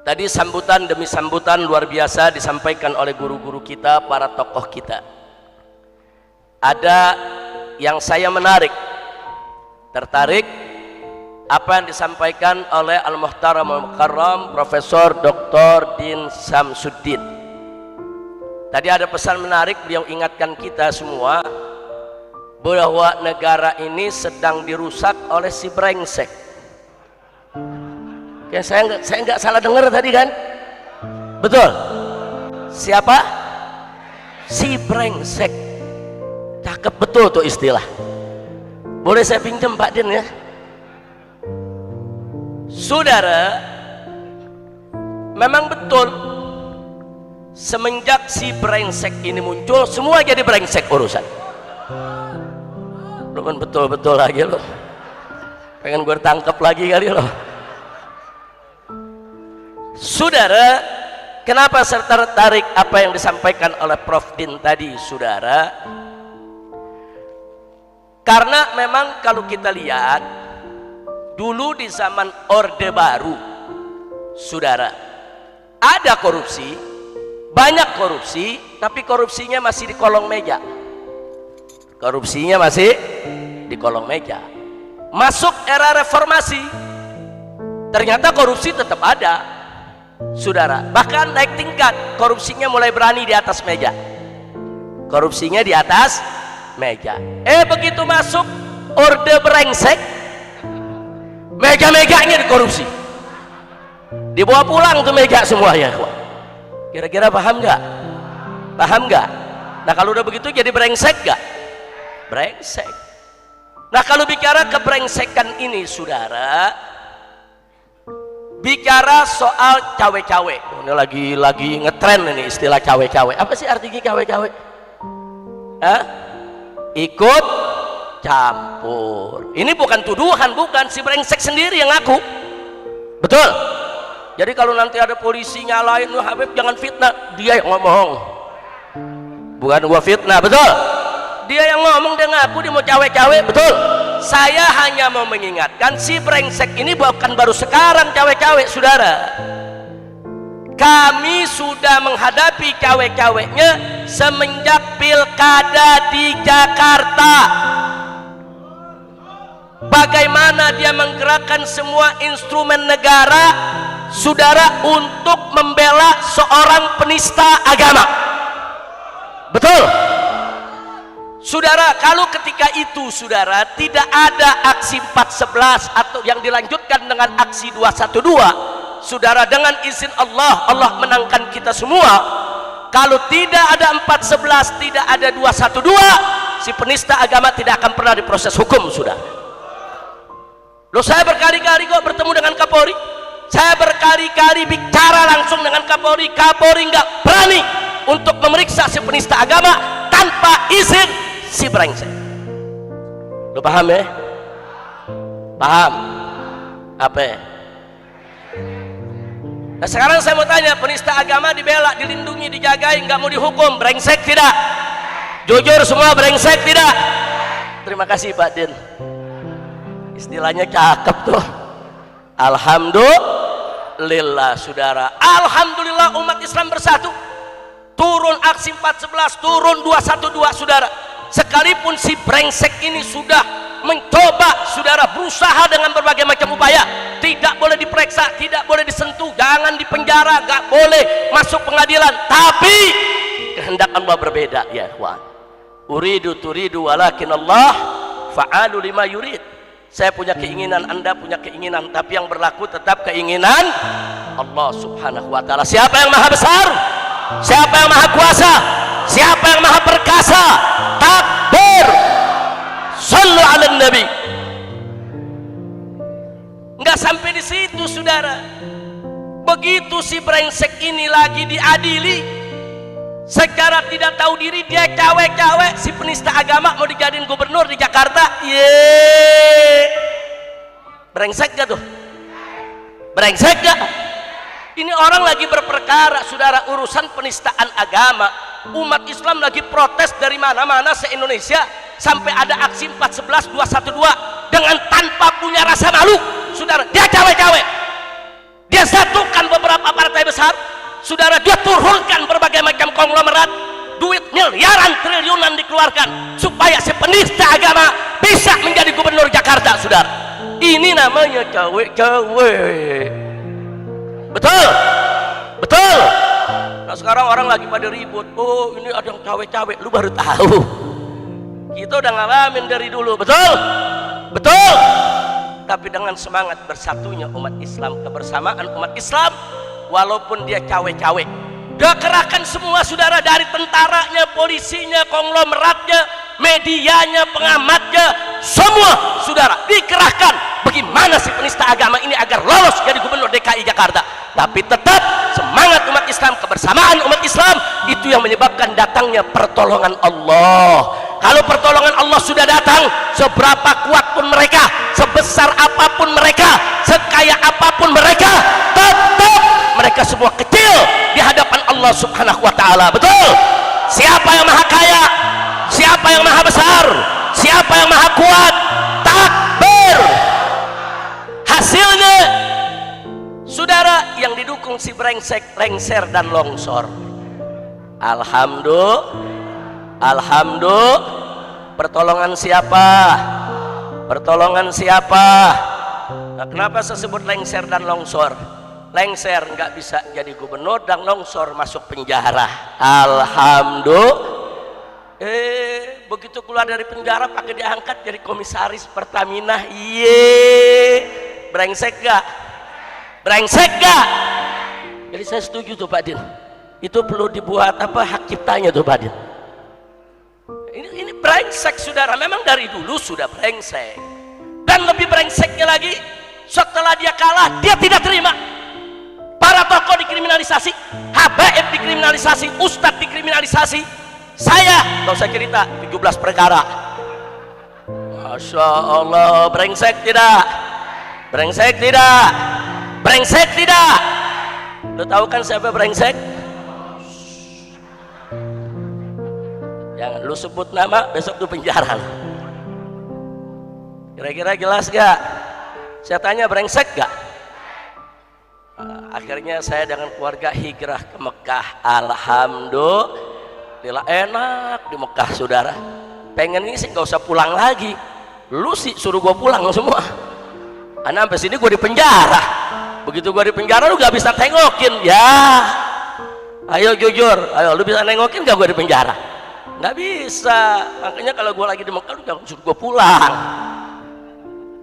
Tadi sambutan demi sambutan luar biasa disampaikan oleh guru-guru kita, para tokoh kita. Ada yang saya tertarik apa yang disampaikan oleh Al-Muhtaram Al-Mukarram Profesor Dr. Din Samsuddin. Tadi ada pesan menarik, beliau ingatkan kita semua bahwa negara ini sedang dirusak oleh si brengsek. Ya, saya nggak salah dengar tadi kan? Betul. Siapa? Si brengsek. Cakep betul tuh istilah. Boleh saya pinjam Pak Din ya? Saudara, memang betul semenjak si brengsek ini muncul, semua jadi brengsek urusan. Lu kan betul-betul lagi lo. Pengen gue tangkap lagi kali lo. Saudara, kenapa saya tertarik apa yang disampaikan oleh Prof. Din tadi, saudara? Karena memang kalau kita lihat dulu di zaman Orde Baru, saudara, ada korupsi, banyak korupsi, tapi korupsinya masih di kolong meja. Korupsinya masih di kolong meja. Masuk era reformasi, ternyata korupsi tetap ada. Saudara, bahkan naik tingkat, korupsinya mulai berani di atas meja. Korupsinya di atas meja. Begitu masuk orde brengsek, meja-mejanya dikorupsi, dibawa pulang tuh meja semuanya. Kira-kira paham nggak? Paham nggak? Nah kalau udah begitu jadi brengsek nggak? Brengsek. Nah kalau bicara kebrengsekan ini, saudara, bicara soal cawe-cawe, ini lagi ngetren ini istilah cawe-cawe. Apa sih artinya cawe-cawe? Ikut campur. Ini bukan tuduhan, bukan, si brengsek sendiri yang ngaku. Betul. Jadi kalau nanti ada polisi nyalain lu Habib jangan fitnah, dia yang ngomong, bukan gua fitnah. Betul. Dia yang ngomong, dia ngaku dia mau cawe-cawe. Betul. Saya hanya mau mengingatkan si brengsek ini bukan baru sekarang cawe-cawe, saudara. Kami sudah menghadapi cawe-cawenya semenjak pilkada di Jakarta. Bagaimana dia menggerakkan semua instrumen negara, saudara, untuk membela seorang penista agama. Betul. Saudara, kalau ketika itu, saudara, tidak ada aksi 411 atau yang dilanjutkan dengan aksi 212, saudara, dengan izin Allah, Allah menangkan kita semua. Kalau tidak ada 411, tidak ada 212, si penista agama tidak akan pernah diproses hukum, saudara. Loh, saya berkali-kali kok bertemu dengan Kapolri, saya berkali-kali bicara langsung dengan Kapolri. Kapolri nggak berani untuk memeriksa si penista agama tanpa izin si brengsek. Lu paham ya? Paham? Apa? Nah sekarang saya mau tanya, penista agama dibela, dilindungi, dijagai, nggak mau dihukum, brengsek tidak? Jujur semua, brengsek tidak? Terima kasih Pak Din, istilahnya cakep tuh. Alhamdulillah, saudara, alhamdulillah umat Islam bersatu. Turun aksi 411, turun 212, saudara. Sekalipun si brengsek ini sudah mencoba, saudara, berusaha dengan berbagai macam upaya, tidak boleh diperiksa, tidak boleh disentuh, jangan dipenjara, gak boleh masuk pengadilan, tapi kehendak Allah berbeda, ya ikhwan. Uridu turidu walakin Allah fa'alu lima yurid. Saya punya keinginan, Anda punya keinginan, tapi yang berlaku tetap keinginan Allah subhanahu wa ta'ala. Siapa yang maha besar? Siapa yang maha kuasa? Siapa yang maha perkasa? Takbir, sallu ala nabi. Nggak sampai di situ, saudara. Begitu si brengsek ini lagi diadili, secara tidak tahu diri dia cawe-cawe, si penista agama mau dijadiin gubernur di Jakarta. Brengsek gak tuh? Brengsek gak? Ini orang lagi berperkara, saudara, urusan penistaan agama. Umat Islam lagi protes dari mana-mana se-Indonesia, sampai ada aksi 411, 212 dengan tanpa punya rasa malu, saudara. Dia cawe-cawe, dia satukan beberapa para saudara, dia turunkan berbagai macam konglomerat, duit miliaran triliunan dikeluarkan supaya si penista agama bisa menjadi gubernur Jakarta, saudara. Ini namanya cawe-cawe. Betul, betul. Nah sekarang orang lagi pada ribut, oh ini ada yang cawe-cawe, lu baru tahu. Kita udah ngalamin dari dulu, betul, betul. Tapi dengan semangat bersatunya umat Islam, kebersamaan umat Islam, walaupun dia cawe-cawe, dia kerahkan semua saudara, dari tentaranya, polisinya, konglomeratnya, medianya, pengamatnya, semua saudara dikerahkan. Bagaimana si penista agama ini agar lolos jadi gubernur DKI Jakarta? Tapi tetap semangat umat Islam, kebersamaan umat Islam, itu yang menyebabkan datangnya pertolongan Allah. Kalau pertolongan Allah sudah datang, seberapa kuat pun mereka, sebesar apapun mereka, sekaya apapun mereka, tetap mereka semua kecil di hadapan Allah Subhanahu wa ta'ala. Betul? Siapa yang maha kaya? Siapa yang maha besar? Siapa yang maha kuat? Takbir. Hasilnya saudara, yang didukung si brengsek, lengser dan longsor. Alhamdulillah. Pertolongan siapa? Pertolongan siapa? Nah, kenapa saya sebut lengser dan longsor? Lengser nggak bisa jadi gubernur dan longsor masuk penjara. Alhamdulillah. Begitu keluar dari penjara pakai diangkat jadi komisaris Pertamina. Brengsek gak? Brengsek gak? Jadi saya setuju tuh Pak Din, itu perlu dibuat apa, hak ciptanya tuh Pak Din. Ini brengsek saudara, memang dari dulu sudah brengsek. Dan lebih brengseknya lagi, setelah dia kalah dia tidak terima. Para tokoh dikriminalisasi, habaib dikriminalisasi, ustadz dikriminalisasi. Saya gak usah cerita, 17 perkara. Masya Allah, brengsek tidak? Brengsek tidak? Brengsek tidak? Lo tahu kan siapa brengsek? Jangan lu sebut nama, besok tuh penjara. Kira-kira jelas gak? Saya tanya, brengsek gak? Akhirnya saya dengan keluarga hijrah ke Mekah. Alhamdulillah, enak di Mekah saudara. Pengen ini sih gak usah pulang lagi. Lu sih suruh gue pulang semua. Karena sampai sini gue di penjara. Begitu gue di penjara lu gak bisa tengokin. Ya, ayo jujur, ayo lu bisa nengokin gak gue di penjara? Nggak bisa. Makanya kalau gue lagi di Mekah lu jangan suruh gue pulang.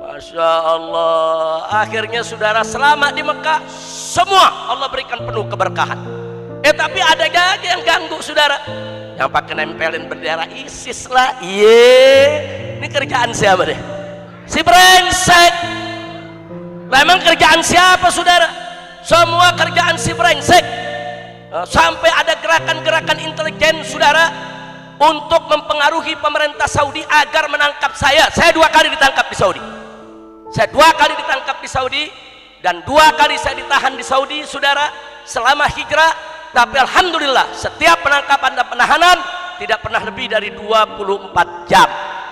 Masya Allah. Akhirnya saudara selamat di Mekah, semua Allah berikan penuh keberkahan. Tapi ada aja yang ganggu saudara, yang pakai nempelin bendera ISIS lah. Ini kerjaan siapa deh? Si brengsek. Memang kerjaan siapa saudara? Semua kerjaan si brengsek. Sampai ada gerakan-gerakan intelijen saudara untuk mempengaruhi pemerintah Saudi agar menangkap saya. Saya 2 kali ditangkap di Saudi. Saya 2 kali ditangkap di Saudi dan 2 kali saya ditahan di Saudi saudara selama hijrah. Tapi alhamdulillah setiap penangkapan dan penahanan tidak pernah lebih dari 24 jam.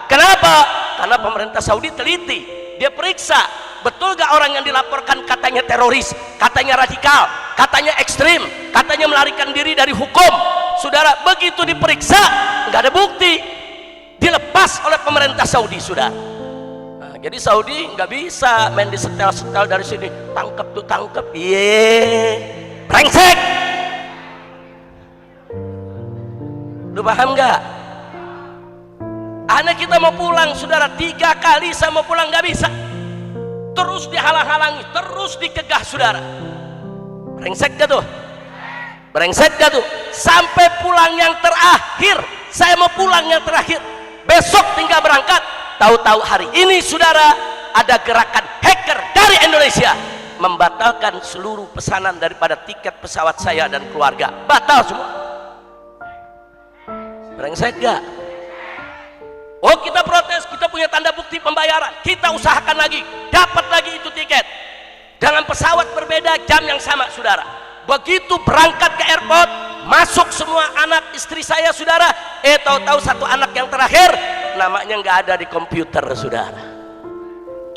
Kenapa? Karena pemerintah Saudi teliti, dia periksa betul gak orang yang dilaporkan katanya teroris, katanya radikal, katanya ekstrim, katanya melarikan diri dari hukum. Saudara, begitu diperiksa nggak ada bukti, dilepas oleh pemerintah Saudi sudah. Nah, jadi Saudi nggak bisa main di setel-setel dari sini, tangkep tuh tangkep, brengsek. Lu paham nggak? Anak kita mau pulang saudara, 3 kali saya mau pulang nggak bisa, terus dihalang-halangi, terus dikegah saudara. Brengsek gak tuh? Brengsek gak tuh? Sampai pulang yang terakhir, saya mau pulang yang terakhir, besok tinggal berangkat. Tahu-tahu hari ini saudara ada gerakan hacker dari Indonesia membatalkan seluruh pesanan daripada tiket pesawat saya dan keluarga, batal semua. Brengsek gak? Oh kita protes, kita punya tanda bukti pembayaran, kita usahakan lagi, dapat lagi itu tiket dengan pesawat berbeda, jam yang sama saudara. Begitu berangkat ke airport, masuk semua anak istri saya saudara, tahu-tahu satu anak yang terakhir namanya nggak ada di komputer saudara.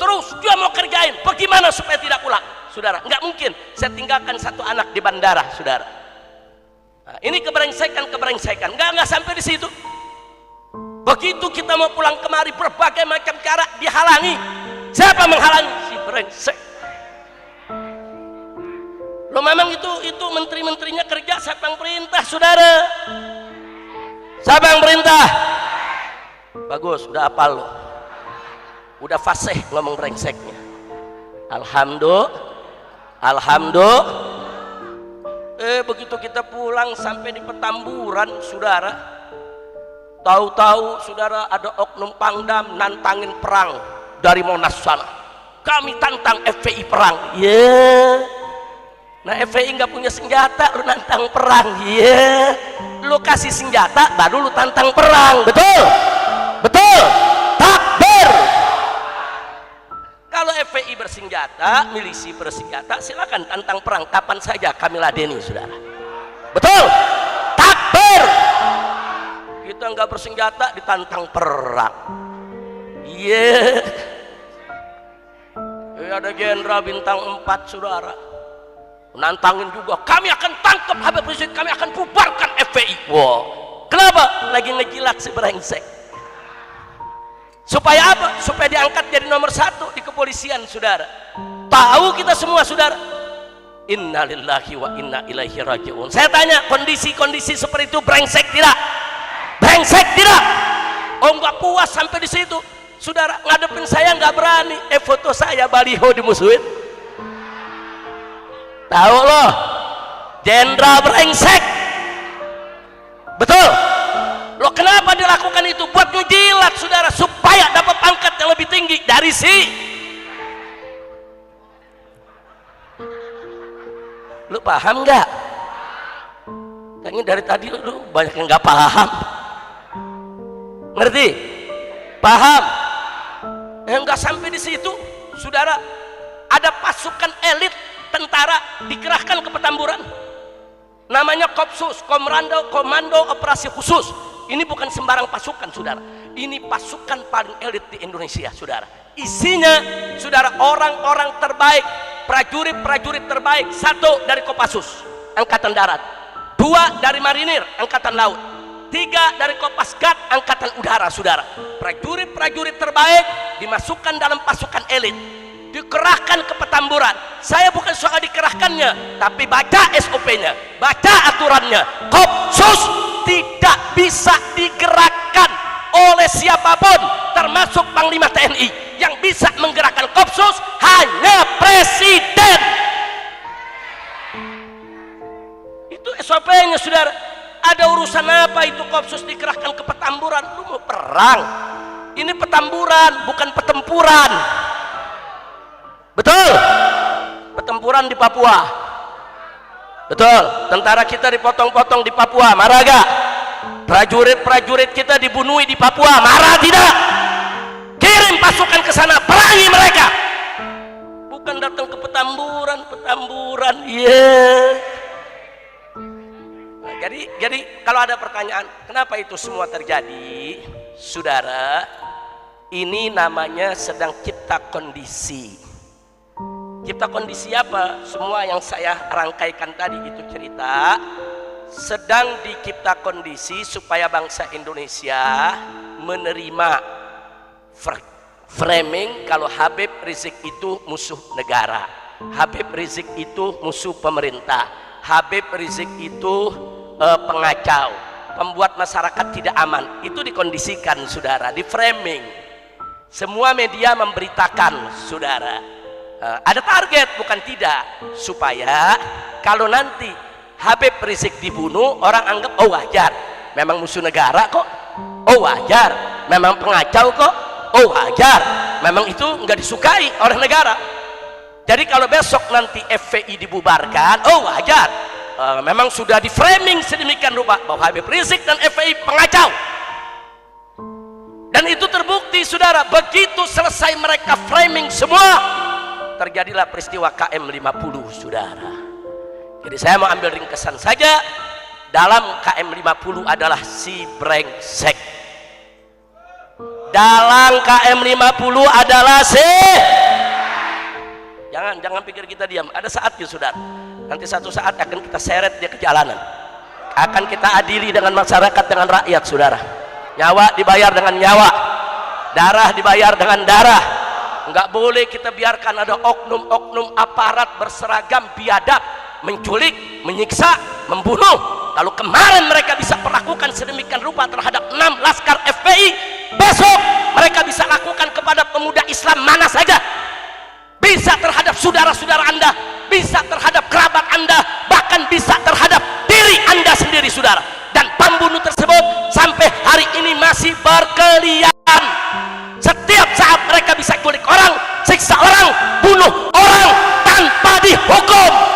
Terus dia mau kerjain bagaimana supaya tidak pulang saudara, nggak mungkin saya tinggalkan satu anak di bandara saudara. Nah, ini keberengsekan, nggak sampai di situ. Begitu kita mau pulang kemari, berbagai macam cara dihalangi. Siapa menghalangi? Si brengsek. Lo memang itu menteri-menterinya kerja, siapa yang perintah, saudara? Siapa yang perintah? Bagus, udah hafal lo, udah fasih ngomong brengseknya. Alhamdulillah. Begitu kita pulang sampai di Petamburan, saudara, tahu-tahu saudara ada oknum Pangdam nantangin perang dari Monas sana. Kami tantang FPI perang. Nah, FPI nggak punya senjata, lu nantang perang. Lu kasih senjata baru lu tantang perang. Betul takbir. Kalau FPI bersenjata, milisi bersenjata, silakan tantang perang kapan saja, kami ladeni, saudara. Betul takbir. Kita nggak bersenjata ditantang perang. Ada jenderal bintang 4, saudara, nantangin juga, kami akan tangkap Habib Rizik, kami akan bubarkan FPI. Kenapa? Lagi ngejilat si brengsek. Supaya apa? Supaya diangkat jadi nomor 1 di kepolisian, saudara. Tahu kita semua, saudara, innalillahi wa inna ilaihi raji'un. Saya tanya, kondisi-kondisi seperti itu brengsek tidak? Brengsek tidak? Oh, nggak puas sampai di situ, saudara, ngadepin saya nggak berani. Foto saya baliho dimusuhin. Tahu loh, jenderal brengsek. Betul. Loh, kenapa dilakukan itu? Buat ngejilat, saudara, supaya dapat pangkat yang lebih tinggi dari si. Lu paham nggak? Kayaknya dari tadi lu banyak yang nggak paham. Ngerti? Paham? Nggak sampai di situ, saudara. Ada pasukan elit tentara dikerahkan ke Petamburan. Namanya Kopsus, Komando Operasi Khusus. Ini bukan sembarang pasukan, saudara. Ini pasukan paling elit di Indonesia, saudara. Isinya, saudara, orang-orang terbaik, prajurit-prajurit terbaik. 1 dari Kopassus, Angkatan Darat. 2 dari Marinir, Angkatan Laut. 3 dari Kopasgat, Angkatan Udara, saudara. Prajurit-prajurit terbaik dimasukkan dalam pasukan elit, dikerahkan ke Petamburan. Saya bukan soal dikerahkannya, tapi baca SOP-nya, baca aturannya. Kopsus tidak bisa digerakkan oleh siapapun, termasuk Panglima TNI. Yang bisa menggerakkan Kopsus hanya Presiden. Itu SOP-nya, saudara. Ada urusan apa itu Kopsus dikerahkan ke Petamburan? Lu mau perang? Ini Petamburan, bukan pertempuran. Betul? Pertempuran di Papua. Betul, tentara kita dipotong-potong di Papua, marah gak? Prajurit-prajurit kita dibunuhi di Papua, marah tidak? Kirim pasukan ke sana, perangi mereka. Bukan datang ke Petamburan. Nah, jadi kalau ada pertanyaan, kenapa itu semua terjadi? Saudara, ini namanya sedang cipta kondisi. Cipta kondisi apa? Semua yang saya rangkaikan tadi itu cerita sedang dicipta kondisi supaya bangsa Indonesia menerima framing kalau Habib Rizik itu musuh negara, Habib Rizik itu musuh pemerintah, Habib Rizik itu pengacau, pembuat masyarakat tidak aman. Itu dikondisikan, saudara, di framing. Semua media memberitakan, saudara. Ada target, bukan tidak, supaya kalau nanti Habib Rizik dibunuh, orang anggap, oh wajar, memang musuh negara kok, oh wajar, memang pengacau kok, oh wajar, memang itu nggak disukai oleh negara. Jadi kalau besok nanti FPI dibubarkan, oh wajar, memang sudah di framing sedemikian rupa bahwa Habib Rizik dan FPI pengacau. Dan itu terbukti, saudara. Begitu selesai mereka framing semua, terjadilah peristiwa KM 50, saudara. Jadi saya mau ambil ringkesan saja. Dalam KM 50 adalah si brengsek. Dalam KM 50 adalah si. Jangan pikir kita diam. Ada saatnya, saudara. Nanti satu saat akan kita seret dia ke jalanan. akan kita adili dengan masyarakat, dengan rakyat, saudara. Nyawa dibayar dengan nyawa, darah dibayar dengan darah. Enggak boleh kita biarkan ada oknum-oknum aparat berseragam biadab menculik, menyiksa, membunuh. Lalu kemarin mereka bisa perlakukan sedemikian rupa terhadap 6 laskar FPI, besok mereka bisa lakukan kepada pemuda Islam mana saja. Bisa terhadap saudara-saudara Anda, bisa terhadap kerabat Anda, bahkan bisa terhadap diri Anda sendiri, saudara. Dan pembunuh tersebut sampai hari ini masih berkeliaran. Setiap saat mereka bisa culik orang, siksa orang, bunuh orang tanpa dihukum.